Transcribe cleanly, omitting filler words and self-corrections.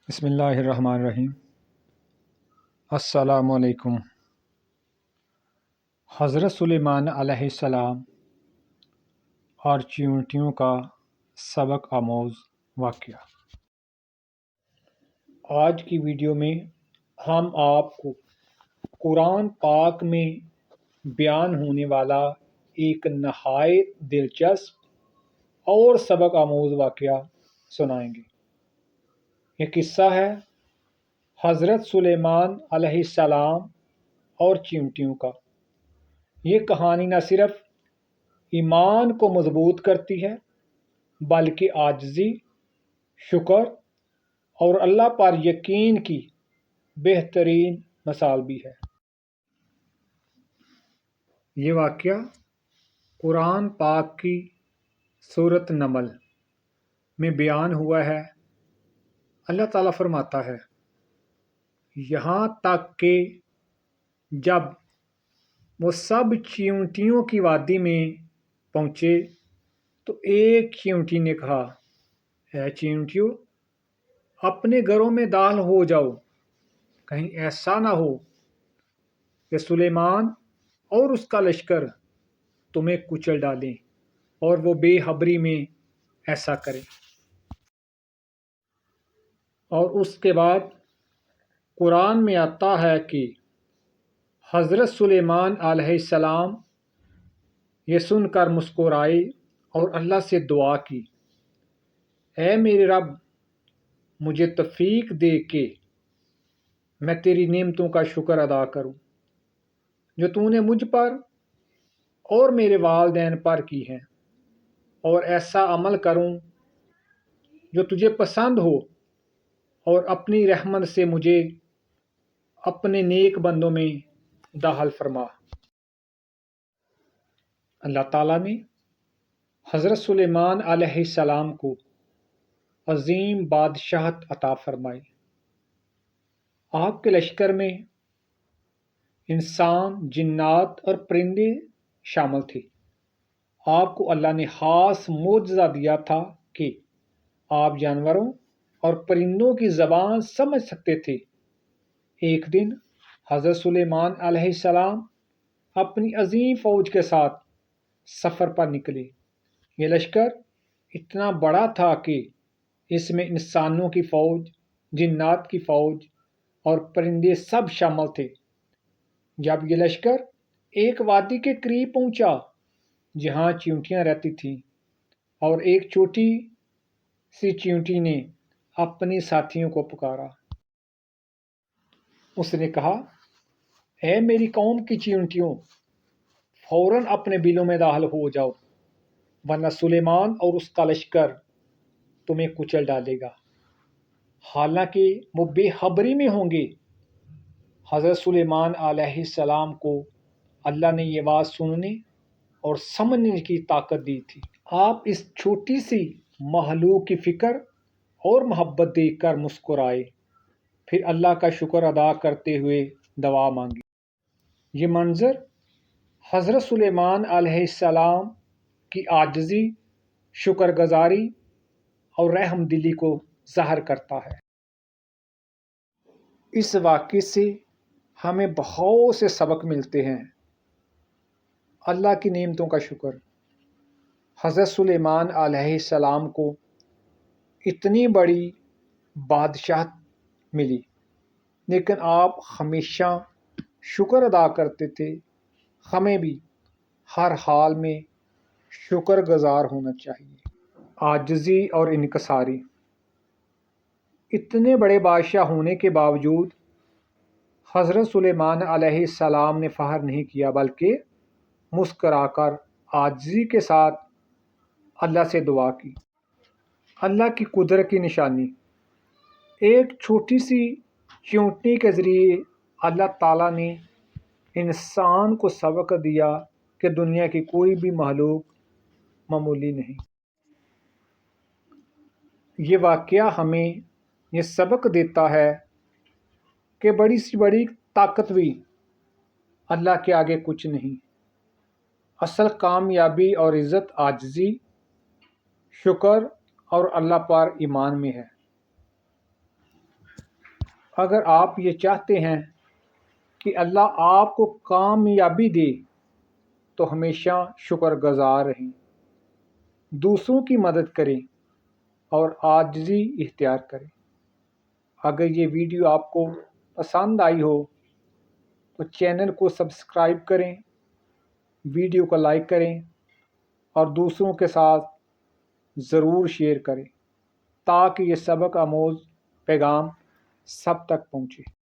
بسم اللہ الرحمن الرحیم۔ السلام علیکم۔ حضرت سلیمان علیہ السلام اور چیونٹیوں کا سبق آموز واقعہ۔ آج کی ویڈیو میں ہم آپ کو قرآن پاک میں بیان ہونے والا ایک نہایت دلچسپ اور سبق آموز واقعہ سنائیں گے۔ یہ قصہ ہے حضرت سلیمان علیہ السلام اور چیونٹیوں کا۔ یہ کہانی نہ صرف ایمان کو مضبوط کرتی ہے بلکہ عاجزی، شکر اور اللہ پر یقین کی بہترین مثال بھی ہے۔ یہ واقعہ قرآن پاک کی سورۃ نمل میں بیان ہوا ہے۔ اللہ تعالیٰ فرماتا ہے، یہاں تک کہ جب وہ سب چیونٹیوں کی وادی میں پہنچے تو ایک چیونٹی نے کہا، اے چیونٹیوں، اپنے گھروں میں داخل ہو جاؤ، کہیں ایسا نہ ہو کہ سلیمان اور اس کا لشکر تمہیں کچل ڈالیں اور وہ بے خبری میں ایسا کریں۔ اور اس کے بعد قرآن میں آتا ہے کہ حضرت سلیمان علیہ السلام یہ سن کر مسکرائے اور اللہ سے دعا کی، اے میرے رب، مجھے توفیق دے کہ میں تیری نعمتوں کا شکر ادا کروں جو تو نے مجھ پر اور میرے والدین پر کی ہیں، اور ایسا عمل کروں جو تجھے پسند ہو، اور اپنی رحمت سے مجھے اپنے نیک بندوں میں داخل فرما۔ اللہ تعالیٰ نے حضرت سلیمان علیہ السلام کو عظیم بادشاہت عطا فرمائی۔ آپ کے لشکر میں انسان، جنات اور پرندے شامل تھے۔ آپ کو اللہ نے خاص معجزہ دیا تھا کہ آپ جانوروں اور پرندوں کی زبان سمجھ سکتے تھے۔ ایک دن حضرت سلیمان علیہ السلام اپنی عظیم فوج کے ساتھ سفر پر نکلے۔ یہ لشکر اتنا بڑا تھا کہ اس میں انسانوں کی فوج، جنات کی فوج اور پرندے سب شامل تھے۔ جب یہ لشکر ایک وادی کے قریب پہنچا جہاں چیونٹیاں رہتی تھیں، اور ایک چھوٹی سی چیونٹی نے اپنی ساتھیوں کو پکارا۔ اس نے کہا، اے میری قوم کی چیونٹیوں، فوراً اپنے بلوں میں داخل ہو جاؤ، ورنہ سلیمان اور اس کا لشکر تمہیں کچل ڈالے گا۔ حالانکہ وہ بے خبری میں ہوں گے۔ حضرت سلیمان علیہ السلام کو اللہ نے یہ بات سننے اور سمجھنے کی طاقت دی تھی۔ آپ اس چھوٹی سی مخلوق کی فکر اور محبت دیکھ کر مسکرائے، پھر اللہ کا شکر ادا کرتے ہوئے دعا مانگی۔ یہ منظر حضرت سلیمان علیہ السلام کی عاجزی، شکر گزاری اور رحم دلی کو ظاہر کرتا ہے۔ اس واقعے سے ہمیں بہت سے سبق ملتے ہیں۔ اللہ کی نعمتوں کا شکر۔ حضرت سلیمان علیہ السلام کو اتنی بڑی بادشاہت ملی، لیکن آپ ہمیشہ شکر ادا کرتے تھے۔ ہمیں بھی ہر حال میں شکر گزار ہونا چاہیے۔ عاجزی اور انکساری۔ اتنے بڑے بادشاہ ہونے کے باوجود حضرت سلیمان علیہ السلام نے فخر نہیں کیا، بلکہ مسکرا کر عاجزی کے ساتھ اللہ سے دعا کی۔ اللہ کی قدرت کی نشانی۔ ایک چھوٹی سی چیونٹی کے ذریعے اللہ تعالیٰ نے انسان کو سبق دیا کہ دنیا کی کوئی بھی مخلوق معمولی نہیں۔ یہ واقعہ ہمیں یہ سبق دیتا ہے کہ بڑی سی بڑی طاقت بھی اللہ کے آگے کچھ نہیں۔ اصل کامیابی اور عزت عاجزی، شکر اور اللہ پر ایمان میں ہے۔ اگر آپ یہ چاہتے ہیں کہ اللہ آپ کو کامیابی دے تو ہمیشہ شکر گزار رہیں، دوسروں کی مدد کریں اور عاجزی اختیار کریں۔ اگر یہ ویڈیو آپ کو پسند آئی ہو تو چینل کو سبسکرائب کریں، ویڈیو کو لائک کریں اور دوسروں کے ساتھ ضرور شیئر کریں تاکہ یہ سبق آموز پیغام سب تک پہنچے۔